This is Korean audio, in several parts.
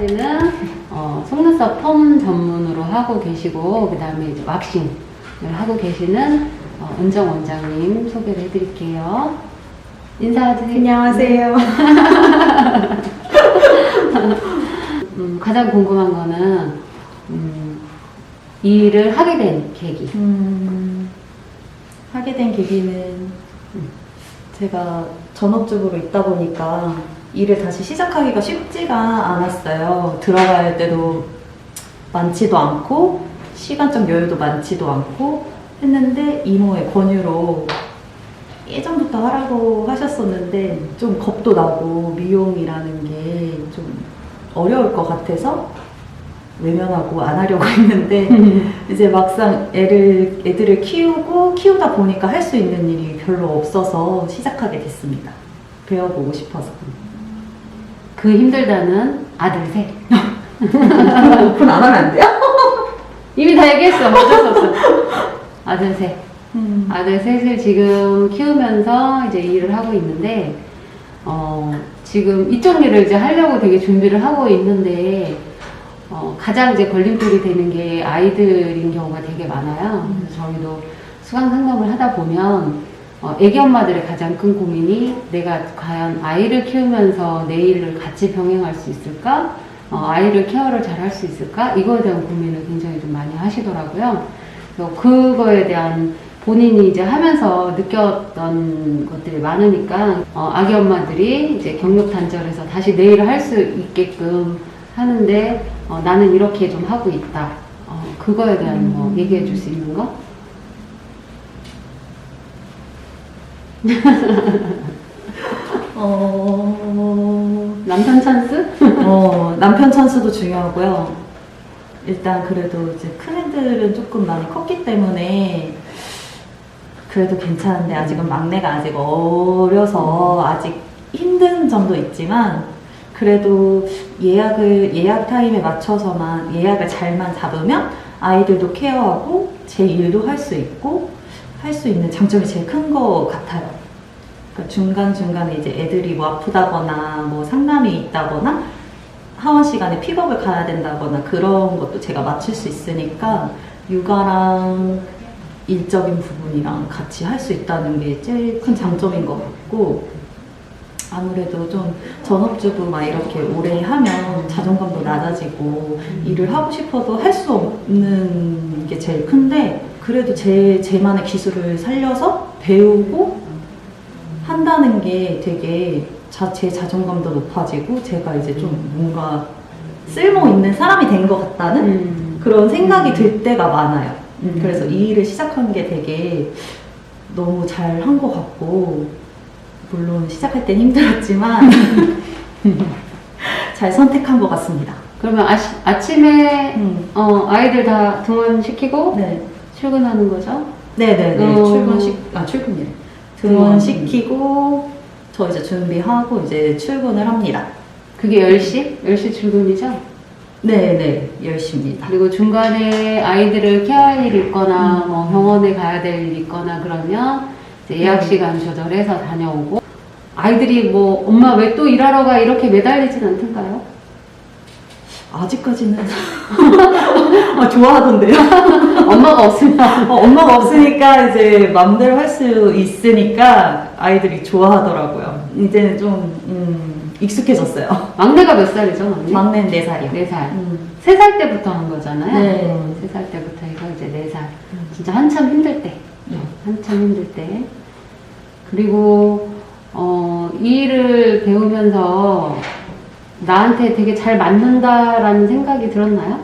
현재까지는 속눈썹 펌 전문으로 하고 계시고, 그 다음에 이제 왁싱을 하고 계시는 은정 원장님 소개를 해드릴게요. 인사드세요. 안녕하세요. 가장 궁금한 거는 이 일을 하게 된 계기. 하게 된 계기는 제가 전업주부로 있다 보니까 일을 다시 시작하기가 쉽지가 않았어요. 들어갈 할 때도 많지도 않고 시간적 여유도 많지도 않고 했는데 이모의 권유로 예전부터 하라고 하셨었는데 좀 겁도 나고 미용이라는 게 좀 어려울 것 같아서 외면하고 안 하려고 했는데 이제 막상 애들을 키우다 보니까 할 수 있는 일이 별로 없어서 시작하게 됐습니다. 배워보고 싶어서. 그 힘들다는 아들 셋. 오픈 안 하면 안 돼요? 이미 다 얘기했어. 어쩔 수 없어. 아들 셋. 아들 셋을 지금 키우면서 이제 일을 하고 있는데, 지금 이쪽 일을 이제 하려고 되게 준비를 하고 있는데, 가장 이제 걸림돌이 되는 게 아이들인 경우가 되게 많아요. 그래서 저희도 수강 상담을 하다 보면, 애기 엄마들의 가장 큰 고민이 내가 과연 아이를 키우면서 내 일을 같이 병행할 수 있을까? 아이를 케어를 잘 할 수 있을까? 이거에 대한 고민을 굉장히 좀 많이 하시더라고요. 그래서 그거에 대한 본인이 이제 하면서 느꼈던 것들이 많으니까, 아기 엄마들이 이제 경력 단절해서 다시 내 일을 할 수 있게끔 하는데, 나는 이렇게 좀 하고 있다. 그거에 대한 뭐 얘기해 줄 수 있는 거? 남편 찬스? 남편 찬스도 중요하고요. 일단 그래도 이제 큰애들은 조금 많이 컸기 때문에 그래도 괜찮은데 아직은 막내가 아직 어려서 아직 힘든 점도 있지만 그래도 예약 타임에 맞춰서만 예약을 잘만 잡으면 아이들도 케어하고 제 일도 할 수 있고 할 수 있는 장점이 제일 큰 것 같아요. 그러니까 중간중간에 이제 애들이 뭐 아프다거나 뭐 상담이 있다거나 하원 시간에 픽업을 가야 된다거나 그런 것도 제가 맞출 수 있으니까 육아랑 일적인 부분이랑 같이 할 수 있다는 게 제일 큰 장점인 것 같고 아무래도 좀 전업주부 막 이렇게 오래 하면 자존감도 낮아지고 일을 하고 싶어도 할 수 없는 게 제일 큰데 그래도 제만의 기술을 살려서 배우고 한다는 게 되게 제 자존감도 높아지고 제가 이제 좀 뭔가 쓸모 있는 사람이 된 것 같다는 그런 생각이 들 때가 많아요. 그래서 이 일을 시작한 게 되게 너무 잘 한 것 같고 물론 시작할 땐 힘들었지만 잘 선택한 것 같습니다. 그러면 아침에 아이들 다 등원시키고 네. 출근하는 거죠? 네네네. 출근이래. 등원시키고 저 이제 준비하고 이제 출근을 합니다. 그게 10시? 10시 출근이죠? 네네. 10시입니다. 그리고 중간에 아이들을 케어할 일이 있거나 뭐 병원에 가야 될 일이 있거나 그러면 이제 예약 시간 조절해서 다녀오고 아이들이 뭐 엄마 왜 또 일하러 가 이렇게 매달리진 않던가요? 아직까지는 좋아하던데요. 엄마가 없으면 엄마가 없으니까 이제 마음대로 할 수 있으니까 아이들이 좋아하더라고요. 이제는 좀 익숙해졌어요. 막내가 몇 살이죠, 막내? 막내는 4살이요. 4살. 3살 때부터 한 거잖아요. 네. 3살 때부터 이거 이제 4살. 진짜 한참 힘들 때. 한참 힘들 때. 그리고 이 일을 배우면서 나한테 되게 잘 맞는다라는 생각이 들었나요?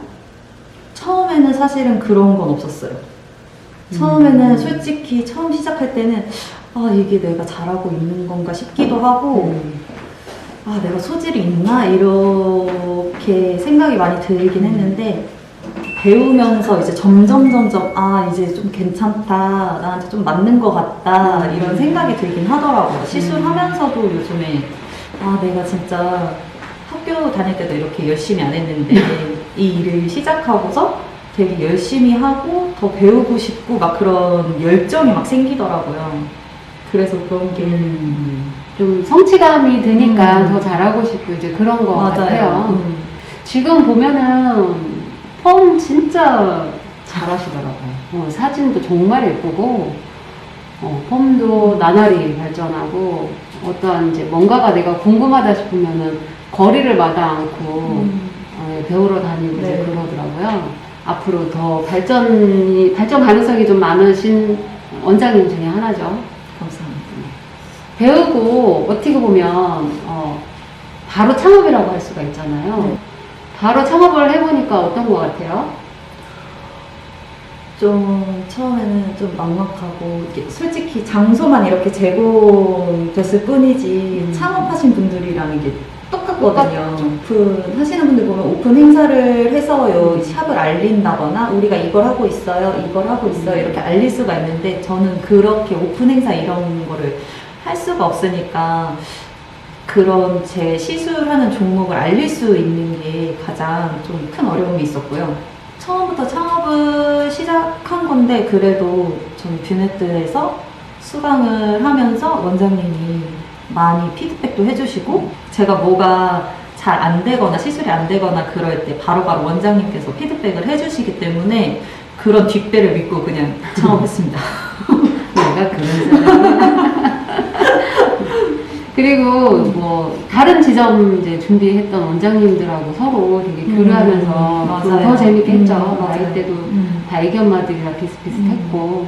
처음에는 사실은 그런 건 없었어요. 처음에는 솔직히 처음 시작할 때는 이게 내가 잘하고 있는 건가 싶기도 하고 내가 소질이 있나 이렇게 생각이 많이 들긴 했는데 배우면서 이제 점점 이제 좀 괜찮다 나한테 좀 맞는 것 같다 이런 생각이 들긴 하더라고요. 시술하면서도 요즘에 내가 진짜 학교 다닐 때도 이렇게 열심히 안 했는데 이 일을 시작하고서 되게 열심히 하고 더 배우고 싶고 막 그런 열정이 막 생기더라고요. 그래서 그런 게 좀 성취감이 드니까 더 잘하고 싶고 이제 그런 거 맞아요. 같아요. 지금 보면은 펌 진짜 잘하시더라고요. 사진도 정말 예쁘고, 펌도 나날이 발전하고, 어떠한 이제 뭔가가 내가 궁금하다 싶으면은 거리를 마다 않고 배우러 다니고 이제 네. 그러더라고요. 앞으로 더 발전 가능성이 좀 많으신 원장님 중에 하나죠. 감사합니다. 배우고 어떻게 보면 바로 창업이라고 할 수가 있잖아요. 네. 바로 창업을 해보니까 어떤 것 같아요? 좀 처음에는 좀 막막하고 이게 솔직히 장소만 이렇게 제공됐을 뿐이지 창업하신 분들이랑 이게 똑같거든요. 오픈 하시는 분들 보면 오픈 행사를 해서 요 샵을 알린다거나 우리가 이걸 하고 있어요, 이걸 하고 있어요 이렇게 알릴 수가 있는데 저는 그렇게 오픈 행사 이런 거를 할 수가 없으니까 그런 제 시술하는 종목을 알릴 수 있는 게 가장 좀 큰 어려움이 있었고요. 처음부터 창업을 시작한 건데 그래도 전 뷰네트에서 수강을 하면서 원장님이 많이 피드백도 해주시고 제가 뭐가 잘 안 되거나 시술이 안 되거나 그럴 때 바로바로 원장님께서 피드백을 해주시기 때문에 그런 뒷배를 믿고 그냥 창업했습니다. 내가 그런 사람이야. 그리고 뭐 다른 지점 이제 준비했던 원장님들하고 서로 되게 교류하면서 그거 더 재밌게 했죠. 나이 때도 다 애견마들이랑 비슷비슷했고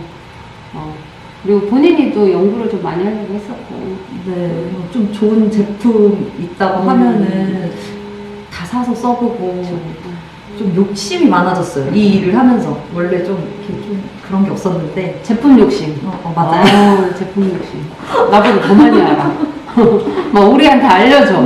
그리고 본인이 또 연구를 좀 많이 하려고 했었고 네, 좀 좋은 제품 있다고 하면은 다 사서 써보고 좀 욕심이 많아졌어요. 이 일을 하면서 원래 좀 이렇게 좀 그런 게 없었는데 제품 욕심. 맞아요. 제품 욕심. 나보다 더 많이 알아. 막 우리한테 알려줘.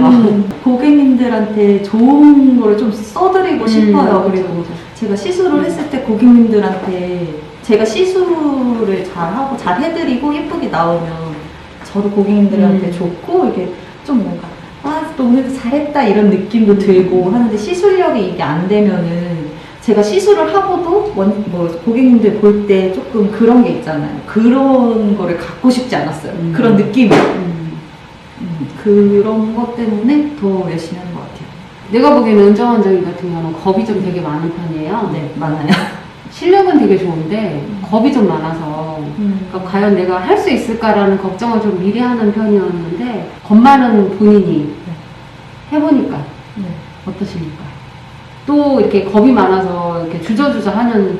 고객님들한테 좋은 거를 좀 써드리고 싶어요. 그리고 제가 시술을 했을 때 고객님들한테 제가 시술을 잘하고 잘 해드리고 예쁘게 나오면 저도 고객님들한테 좋고 이게 좀 뭔가 너 오늘도 잘했다 이런 느낌도 들고 하는데 시술력이 이게 안 되면은 제가 시술을 하고도 뭐 고객님들 볼 때 조금 그런 게 있잖아요. 그런 거를 갖고 싶지 않았어요. 그런 느낌이. 그런 것 때문에 더 열심히 하는 것 같아요. 내가 보기에는 은정 원장님 같은 경우는 겁이 좀 되게 많은 편이에요. 네, 많아요. 실력은 되게 좋은데 겁이 좀 많아서 그러니까 과연 내가 할 수 있을까라는 걱정을 좀 미리 하는 편이었는데 겁 많은 본인이 해보니까 어떠십니까? 또 이렇게 겁이 많아서 이렇게 주저주저 하는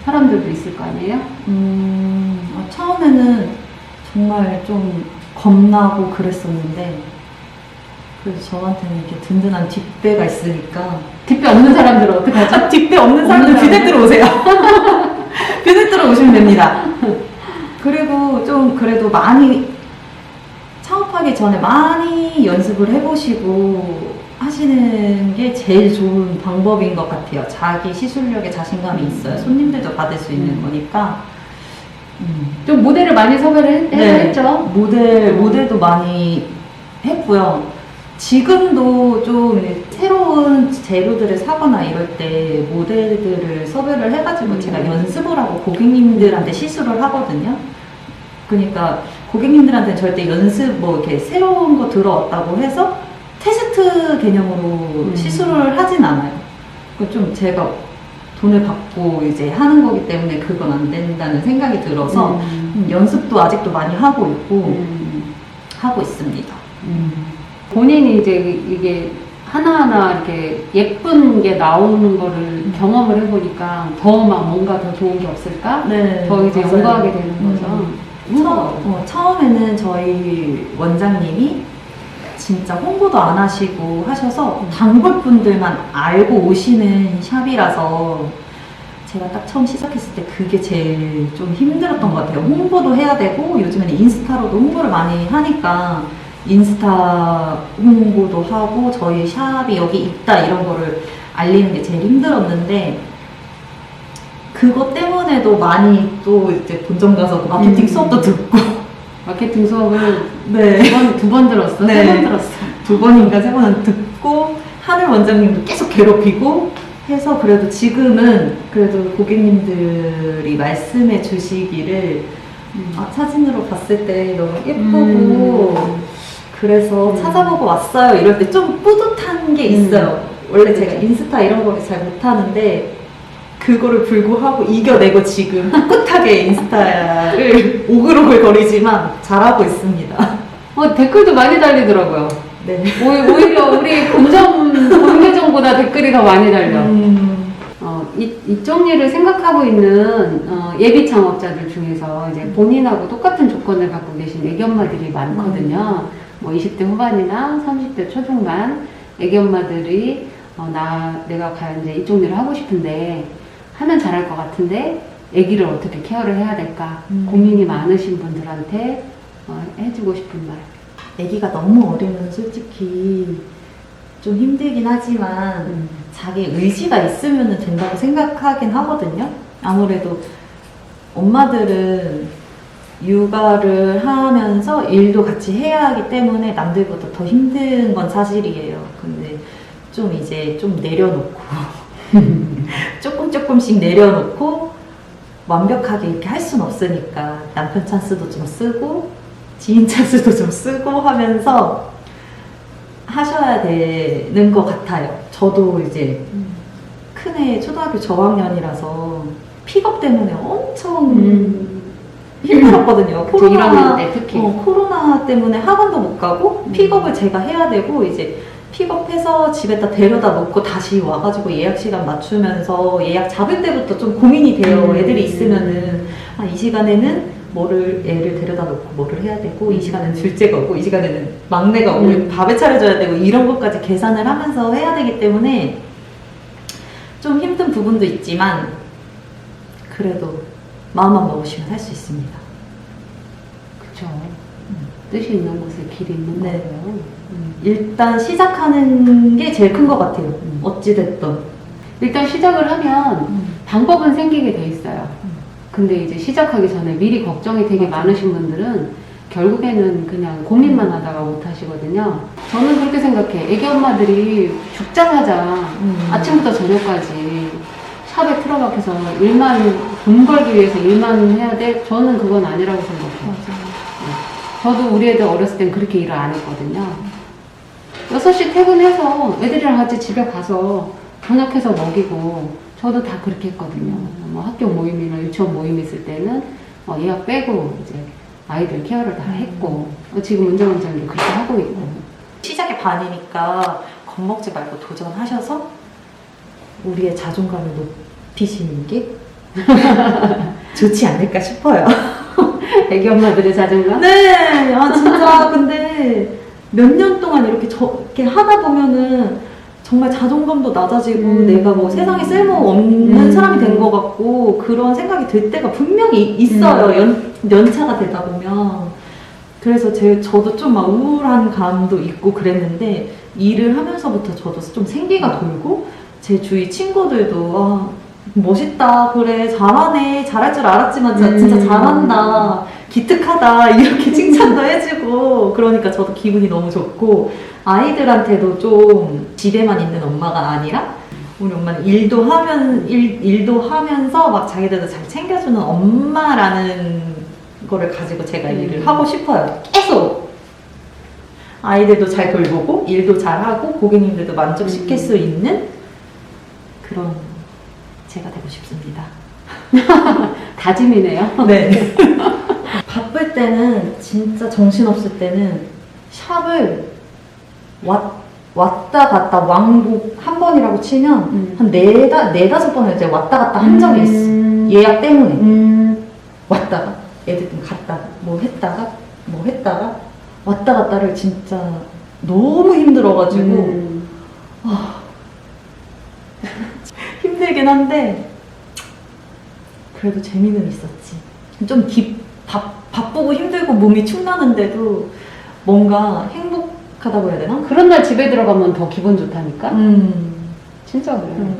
사람들도 있을 거 아니에요? 처음에는 정말 좀 겁나고 그랬었는데 그래서 저한테는 이렇게 든든한 뒷배가 있으니까 뒷배 없는 사람들은 어떡하죠? 뒷배 없는 사람들 뷰네트로 오세요. 뷰네트로 오시면 됩니다. 그리고 좀 그래도 많이 창업하기 전에 많이 연습을 해보시고 하시는 게 제일 좋은 방법인 것 같아요. 자기 시술력에 자신감이 있어요. 손님들도 받을 수 있는 거니까. 좀 모델을 많이 섭외를 했죠? 모델도 많이 했고요. 지금도 좀 새로운 재료들을 사거나 이럴 때 모델들을 섭외를 해가지고 제가 연습을 하고 고객님들한테 시술을 하거든요. 그러니까 고객님들한테 절대 연습 뭐 이렇게 새로운 거 들어왔다고 해서 테스트 개념으로 시술을 하진 않아요. 좀 제가 돈을 받고 이제 하는 거기 때문에 그건 안 된다는 생각이 들어서 연습도 아직도 많이 하고 있고 하고 있습니다. 본인이 이제 이게 하나하나 이렇게 예쁜 게 나오는 거를 경험을 해보니까 더 막 뭔가 더 좋은 게 없을까? 더 이제 맞아요. 연구하게 되는 거죠. 처음에는 저희 원장님이 진짜 홍보도 안 하시고 하셔서 단골분들만 알고 오시는 샵이라서 제가 딱 처음 시작했을 때 그게 제일 좀 힘들었던 것 같아요. 홍보도 해야 되고 요즘에는 인스타로도 홍보를 많이 하니까 인스타 홍보도 하고 저희 샵이 여기 있다 이런 거를 알리는 게 제일 힘들었는데 그것 때문에도 많이 또 이제 본점 가서 마케팅 수업도 듣고 마케팅 수업을 네. 두 번 들었어. 네. 3번 들었어. 2번인가 3번은 듣고 하는 원장님도 계속 괴롭히고 해서 그래도 지금은 그래도 고객님들이 말씀해 주시기를 사진으로 봤을 때 너무 예쁘고 그래서 찾아보고 왔어요 이럴 때 좀 뿌듯한 게 있어요. 원래 제가 인스타 이런 거를 잘 못하는데 그거를 불구하고 이겨내고 지금 꿋꿋하게 인스타를 오글오글 거리지만 잘하고 있습니다. 댓글도 많이 달리더라고요. 네. 오히려 우리 본 계정보다 댓글이 더 많이 달려. 이쪽 일을 생각하고 있는 예비 창업자들 중에서 이제 본인하고 똑같은 조건을 갖고 계신 애기 엄마들이 많거든요. 뭐 20대 후반이나 30대 초중반 애기 엄마들이 내가 과연 이제 이쪽 일을 하고 싶은데 하면 잘할 것 같은데 애기를 어떻게 케어를 해야 될까 고민이 많으신 분들한테 해주고 싶은 말. 아기가 너무 어리면 솔직히 좀 힘들긴 하지만 자기 의지가 있으면 된다고 생각하긴 하거든요. 아무래도 엄마들은 육아를 하면서 일도 같이 해야 하기 때문에 남들보다 더 힘든 건 사실이에요. 근데 좀 이제 좀 내려놓고 조금씩 내려놓고 완벽하게 이렇게 할 순 없으니까 남편 찬스도 좀 쓰고 지인 찬스도 좀 쓰고 하면서 하셔야 되는 것 같아요. 저도 이제 큰애 초등학교 저학년이라서 픽업 때문에 엄청 힘들었거든요. 그쵸, 1학년 때 특히. 코로나 때문에 학원도 못 가고 픽업을 제가 해야 되고 이제 픽업해서 집에다 데려다 놓고 다시 와가지고 예약 시간 맞추면서 예약 잡을 때부터 좀 고민이 돼요. 애들이 있으면은 이 시간에는 애를 데려다 놓고 뭐를 해야 되고 이 시간에는 둘째가 오고 이 시간에는 막내가 오고 밥을 차려줘야 되고 이런 것까지 계산을 하면서 해야 되기 때문에 좀 힘든 부분도 있지만 그래도 마음만 먹으시면 할 수 있습니다. 그쵸. 뜻이 있는 곳에 길이 있는 네. 거고요. 일단 시작하는 게 제일 큰 것 같아요. 어찌됐든. 일단 시작을 하면 방법은 생기게 돼 있어요. 근데 이제 시작하기 전에 미리 걱정이 되게 많으신 분들은 결국에는 그냥 고민만 하다가 못 하시거든요. 저는 그렇게 생각해. 애기 엄마들이 죽자마자 아침부터 저녁까지 샵에 틀어박혀서 돈 벌기 위해서 일만 해야 돼? 저는 그건 아니라고 생각해요. 저도 우리 애들 어렸을 땐 그렇게 일을 안 했거든요. 6시 퇴근해서 애들이랑 같이 집에 가서 저녁해서 먹이고 저도 다 그렇게 했거든요. 뭐 학교 모임이나 유치원 모임 있을 때는 예약 빼고 이제 아이들 케어를 다 했고 지금 운전원장도 그렇게 하고 있고. 시작의 반이니까 겁먹지 말고 도전하셔서 우리의 자존감을 높이시는 게 좋지 않을까 싶어요. 애기 엄마들의 자존감? 네, 진짜 근데 몇 년 동안 이렇게 하다 보면은 정말 자존감도 낮아지고 내가 뭐 세상에 쓸모없는 사람이 된 것 같고 그런 생각이 들 때가 분명히 있어요. 연차가 되다 보면. 그래서 저도 좀 막 우울한 감도 있고 그랬는데 일을 하면서부터 저도 좀 생기가 돌고 제 주위 친구들도 멋있다, 그래, 잘하네, 잘할 줄 알았지만 진짜 잘한다, 기특하다 이렇게 칭찬도 해주고 그러니까 저도 기분이 너무 좋고 아이들한테도 좀 집에만 있는 엄마가 아니라 우리 엄마는 일도 하면서 막 자기들도 잘 챙겨주는 엄마라는 거를 가지고 제가 일을 하고 싶어요. 계속 아이들도 잘 돌보고 일도 잘하고 고객님들도 만족시킬 수 있는 그런 제가 되고 싶습니다. 다짐이네요. 네. 바쁠 때는 진짜 정신없을 때는 샵을 왔다 갔다 왕복 한 번이라고 치면 한 네다섯 번을 이제 왔다 갔다 한 적이 있어. 예약 때문에. 왔다가 애들 좀 갔다가 뭐 했다가 왔다 갔다를 진짜 너무 힘들어가지고 힘들긴 한데 그래도 재미는 있었지. 좀 바쁘고 힘들고 몸이 축나는데도 뭔가 행복하다고 해야 되나? 그런 날 집에 들어가면 더 기분 좋다니까? 진짜 그래요.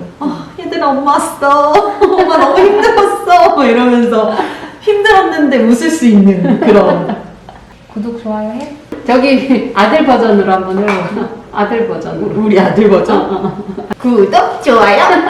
얘들아 엄마 왔어. 엄마 너무 힘들었어. 뭐 이러면서 힘들었는데 웃을 수 있는 그런. 구독, 좋아요 해? 저기 아들 버전으로 한번 해요. 아들 버전으로. 우리 아들 버전? 구독, 좋아요.